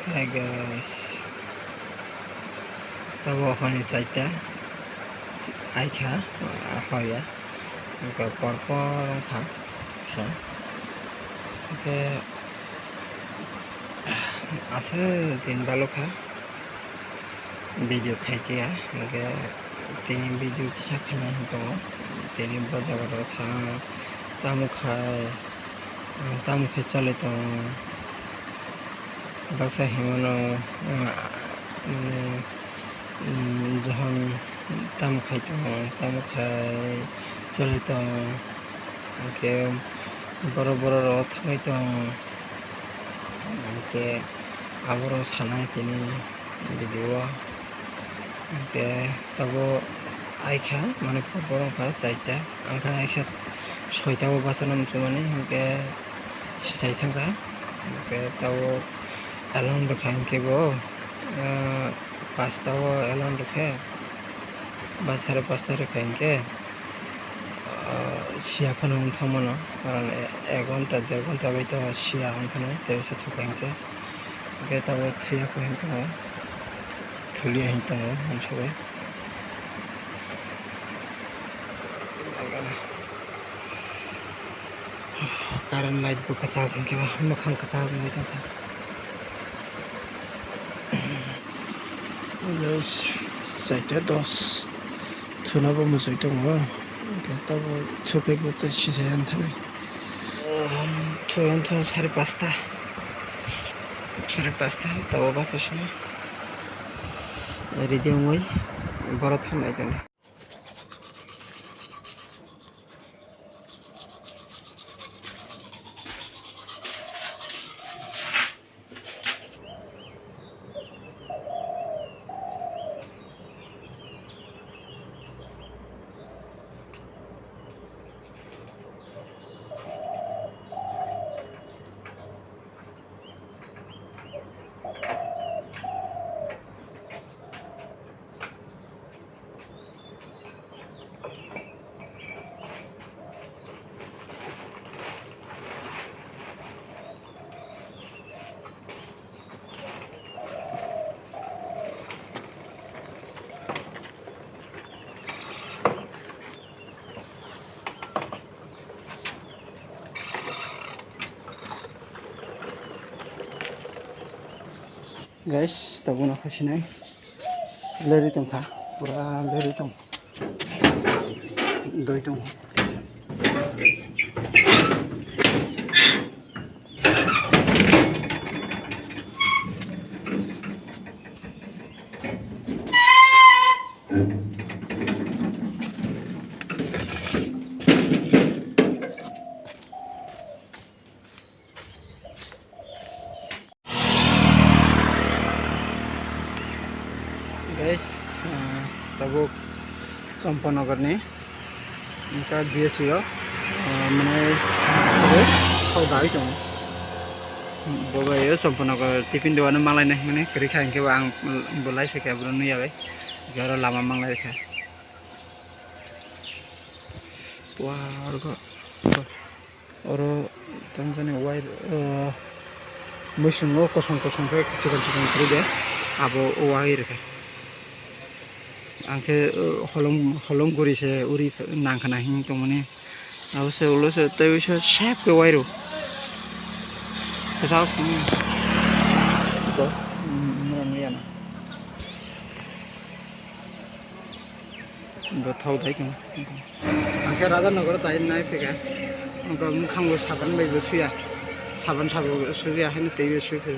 Hi guys, tabo khani chaita aikha hoya ke porpor kha sa ke ase tin balokha video khaichia ke tin video kisa khana hinto tin bajagar thang tamo khai chole to baksa himono মানে যখন তাম খাই চলে তো কে বড় বড় রথ খাইতো কে আবারও সানায় তিনি ভিডিও কে তবু আইখা মানে বড় খা চাইটা আংখা একসাথ ছয়টাও বাঁচানো মানে কে চাই থাকা কে তাও এলাউন দেখাই কেবো পাঁচটাও এলাউন রেখে বা 5:30 রেখে ইনকে শিয়া ফানো থামনো কারণ 1 ঘন্টা 1.5 ঘন্টা বাইতো শিয়া আনথানে তেও সাথে কাইনকে কে তাও থিয়া কইতো থুলিয়া হিতো মানসবে কারণ লাইট বুকা সাক ইনকে মখান কাসা বাইতো guys saita 10 thunabo musoi tongo tabo thukai boto sisayan thane thuyan thu 5:30 tabo basasna ready ongoi boro thamnai tane guys tabo na khasinai leri tongkha pura leri tong doi tong guys tabo Sampanagar ni इनका BSO मैंने सबे खाई दो बाबा ये Sampanagar tiffin देवानो मालाय नहीं मैंने करी खाएं के आं बोलाई से क्या बोलने नहीं आवे घर लामा मांगलाय खाए और तंजने वायर मुस्लिम कोसम के चिकन करी दे अब वायर खाए आंखे हलम गुरी से उरी नांखना हिं तो मने अब से उलो से तो इसे शेप के वायरो कैसा तो नहीं आना बताओ भाई क्यों आंखे राजा नगर ताई नहीं फेंका उनका मुखांगो साबन में बसुया साबन सुया है ना तेरे सुया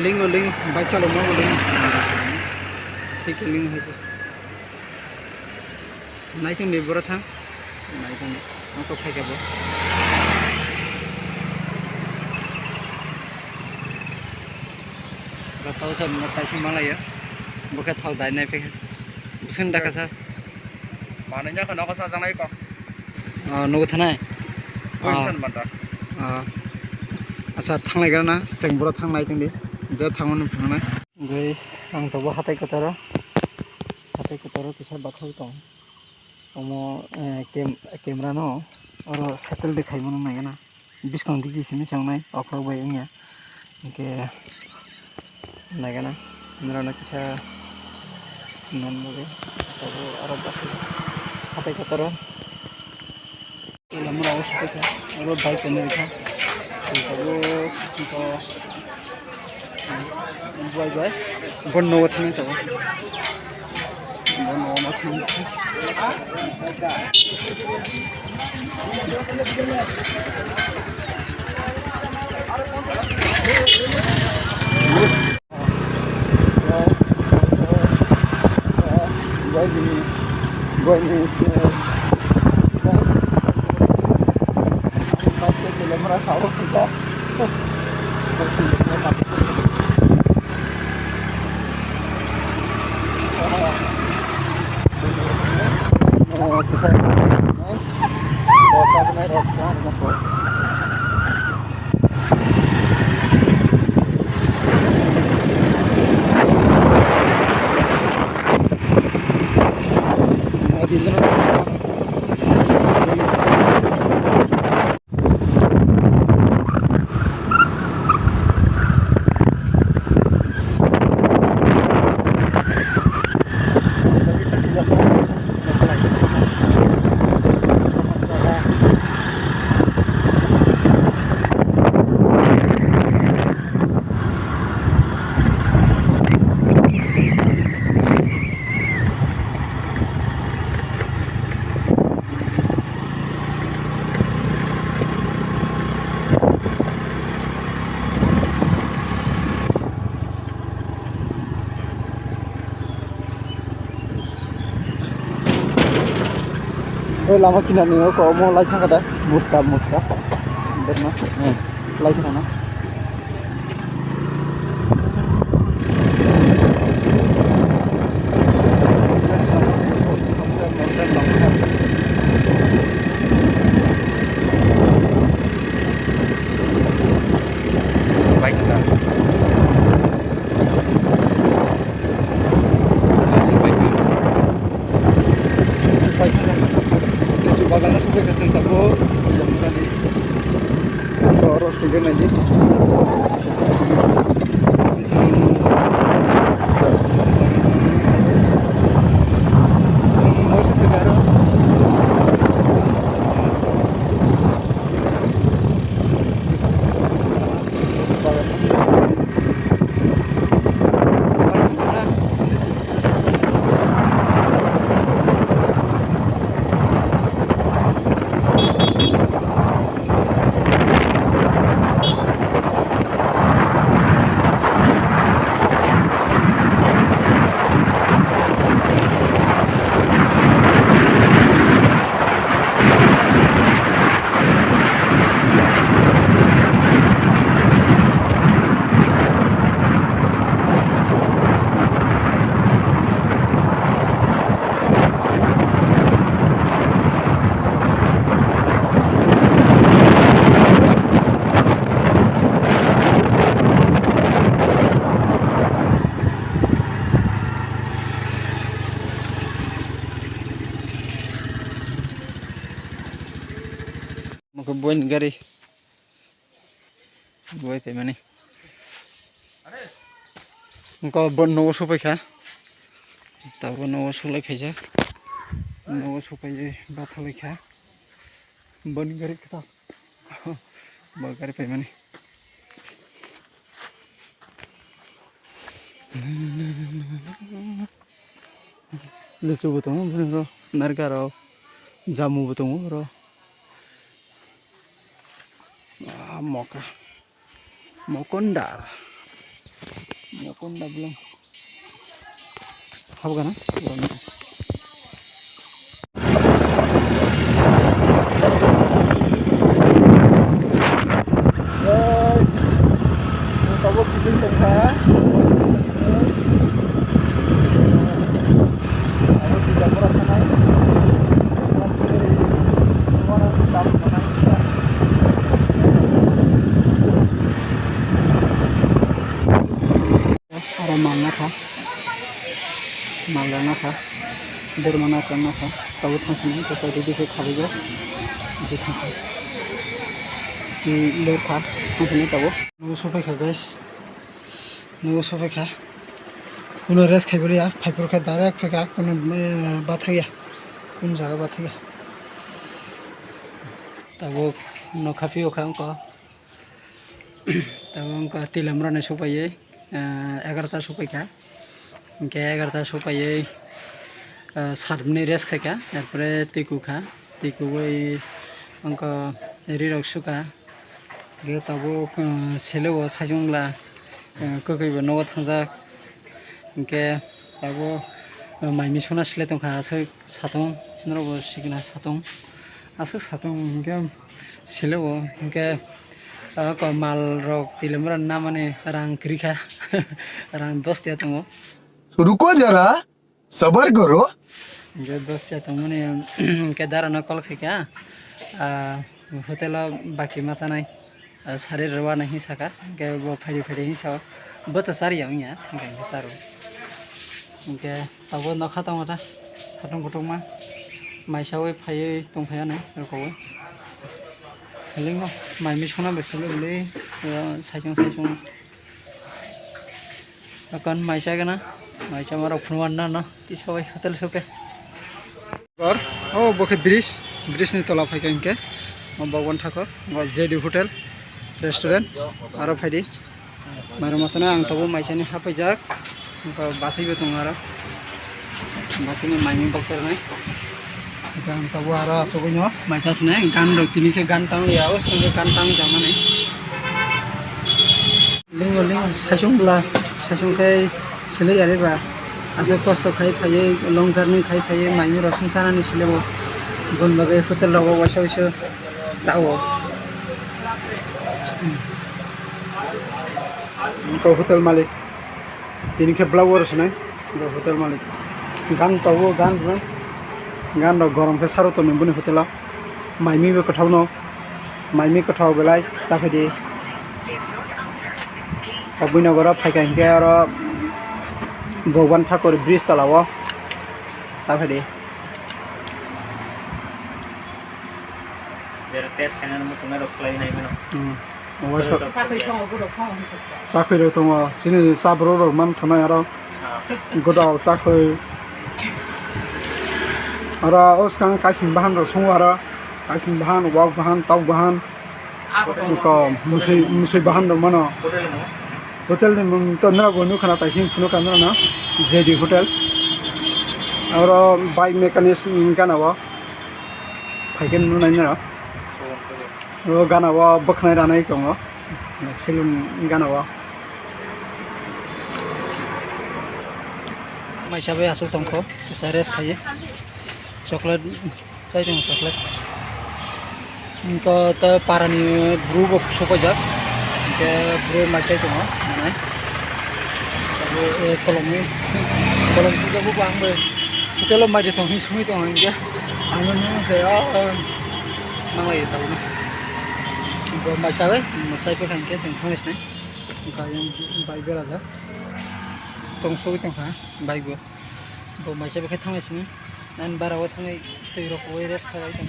लिंग बाइक चलो मैं लिंग ठीक है लिंग है से नहीं तुम बेबरा था नहीं तुम हमको फेंके बो बताओ सब बताइए माला ये बुके थाल दाई नहीं फेंके सुन डका सा माने nya kana kasa jangai ko nugo thana poinsan banta asa thanglai garna seng boro thanglai tindi जो थांगोन फुंगना गाइस आं तो हाथाय कतारो किसा बाथौ दं omo camera no oro settle dekhai mono naigana biskang digi simi sangnai okrok bai wngya ke naigana mera kisa non boge tabo aro basi hatai kataro Teliamura osipeka aro bike ene ka tabo ko buai bonno wathni tabo bonno wathni Teliamura kau kita lama kinar nih kok mau lagi ada mutka benar lagi sana bagana sampai ke Tabo yang tadi orang sudah lagi buat gari buat mana engkau bonno supaya kah tahu bonno sulai kerja bonno supaya batal kah bon gari kita bon gari mana lucu betul bener nargaro jamu betul ro Mokonda belum apa kan Malana था, दरमना करना था। tabo thangkini toko ready ke khabigo je thangkini ler kha thangkini tabo no sopai kha guys no sopai kha কোনো race খাইবলি আর ফাইপর খা direct ফেকা কোনো বাথা গিয়া কোন জায়গা বাথা গিয়া তাবো নখাফি ওখা অঙ্ক তাবো অঙ্ক তিলামরা নে সপাইয়ে 11টা সপাইখা ইনকে 11টা সপাইয়ে সারবনি রেস খাইকা তারপরে তিকুখা তিকুই অঙ্ক রিরক সুকা গে তাবো সেলেও সাইজংলা ককইবো নগো থাंजाक इनके ताबो माइमी सना सिले तंखा आसो सातं नरबो सिगना सातं आसो सातं इनके सिलेबो इनके क माल रक तिलेमरा ना माने रां क्रिखा रां 10 tia तंगो रुको जरा सबर करो इनके 10 tia तंग माने इनके दारा न कल खैका होटेल बाकी मासा नाय सारे रवा नहीं सका इनके वो फड़ी फड़ी ही सा बत सारी आउया थंगा सारो इनके ताबो नखा तंगटा सातं गटंमा माइसावै फायै तंफायानो रखौै लिंगो माइमी सना बेसले ले साइजं साइजं अकन माइसा गना माइसा मारो फुनवान ना तिसबै होटेल सके घर ओ बखे ब्रिज नि तला फाइका इनके बागवान ठाकर जेडी होटेल रेस्टुरेंट आरो फाइदि मारो मासना आं तबो माइसानि हाफाइजाक बासैबो दं आरो बासैनि माइमी बक्सर नाय गान तबो आरो आसोबैनो माइसासने गान रक तिनिके गान तां याव संगे गान तां जामाने लिंगो लिंगो साइसंकै सिले आरेबा आसो कष्ट खाइ फायै लं जार्नि खाइ फायै माइमी रसं सानानि सिलेबो बनबागै होटेल राव वाइसा वाइसा जाओ इनका होटेल मालिक इनके ब्लावर्स ने होटेल मालिक गान तावो गान रो गरम के सारो तो मेंबुनि होटेला माइमी बे कथाव न माइमी कथाव बेलाय जाफैदि अबिनगर फाइका इनके आरो भगवान ठाकुर ब्रिज तलाव जाफैदि जेर टेस्ट चैनल में तुम्हें रोकलाई नहीं मनो साखै दङ जोंनि साब्र मान थानाय आरो गोदाव साखै आरो उसकां कासिं बाहान र सङो आरो कासिं बाहान वाक बाहान ताव बाहान को मुसै बाहान र मानो होटेल नि मुं त नरागो नुखाना ताइसिं फुनो कानरा ना जेडी होटेल आरो बाइक मेकानिक गानाव फाइकेन नुनाय ना गानावा बखनाय रानाय दङ सेलुन गानावा माइसाबे आसो तंखो एसा रेस खायो चॉकलेट चाइदों चॉकलेट इनका त पारानि ब्रुब सपाइजाक इनके ब्रु माइसाय दङ माने तबो कलमनि जाबो आंबो होटेल माइदे तंहि सङै दङ इनके आङो नोंसाया नांलायो ताबो माइसागै माइसाय फैखांके जों थांगासिनो बाइक बेराजा दंसोबो दंखा बाइकबो माइसा बेखाय थांगासिनो नाइन बाराव थांनाय सै रखौै रेस्ट खालाय दङ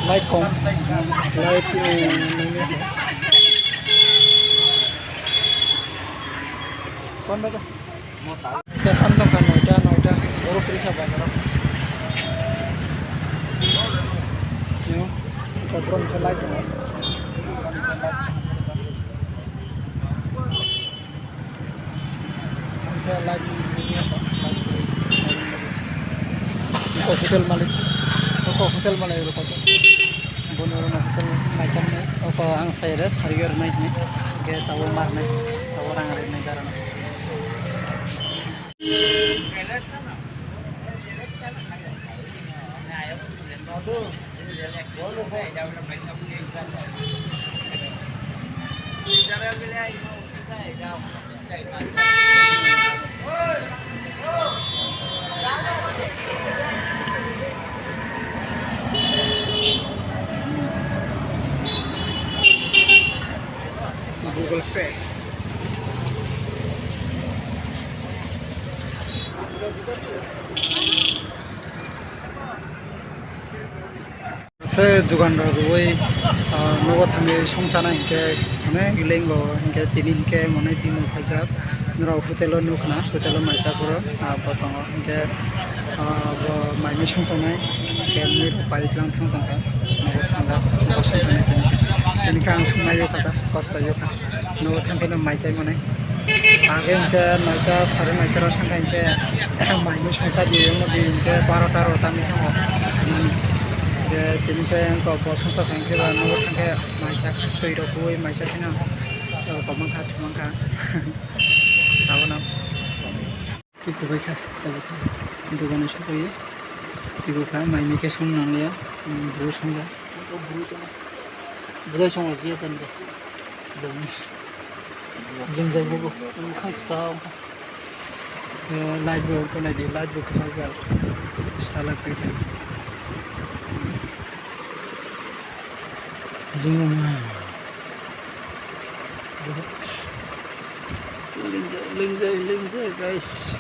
लाइट कम लाइट कौन बात क्या काम तो कर नोटा और परीक्षा बाजार क्यों कटरों से लाइट होटेल मालिक होटेल मालिक बनोर होटेल माइसामने आं साइरे सारिगर नायनि के तावो मारनाय तावो रां आरजिनाय जाराना से दुकान रुई नगद थांगे संसाना इनके माने गिलेंगो इनके तिनी इनके माने तिमु फाइजाक नराव होटेल नुखना होटेल माइसापुर बतंग इनके माइनि संसानाय इनके मिर पाइलां थांगा नगद थांगा नगद संसानाय इनके आं संनायो काका कस्तायो का नगद थांगे माइसाय माने आगे इनके नयटा सारे नयटा थांगा इनके माइनि संसा दियो मदि इनके 12टा रोटानि थांगो बेनिफ्राय आंखौ संसार थांखे न'आव थांखे माइसा दैरखौ माइसा खिना गमंखा थुमंखा लाबोना दैखौबायखा दाबोखा दुकानाव सफैयो दैखौखा माइमिखे संनांनाया बुरु संजा बुरु दं बुदाय संनाय जे जानदे जों जायबो ओंखाम जाव लाइटबो गनायदि लाइटबो खसा जा साला फैखा Linjay guys.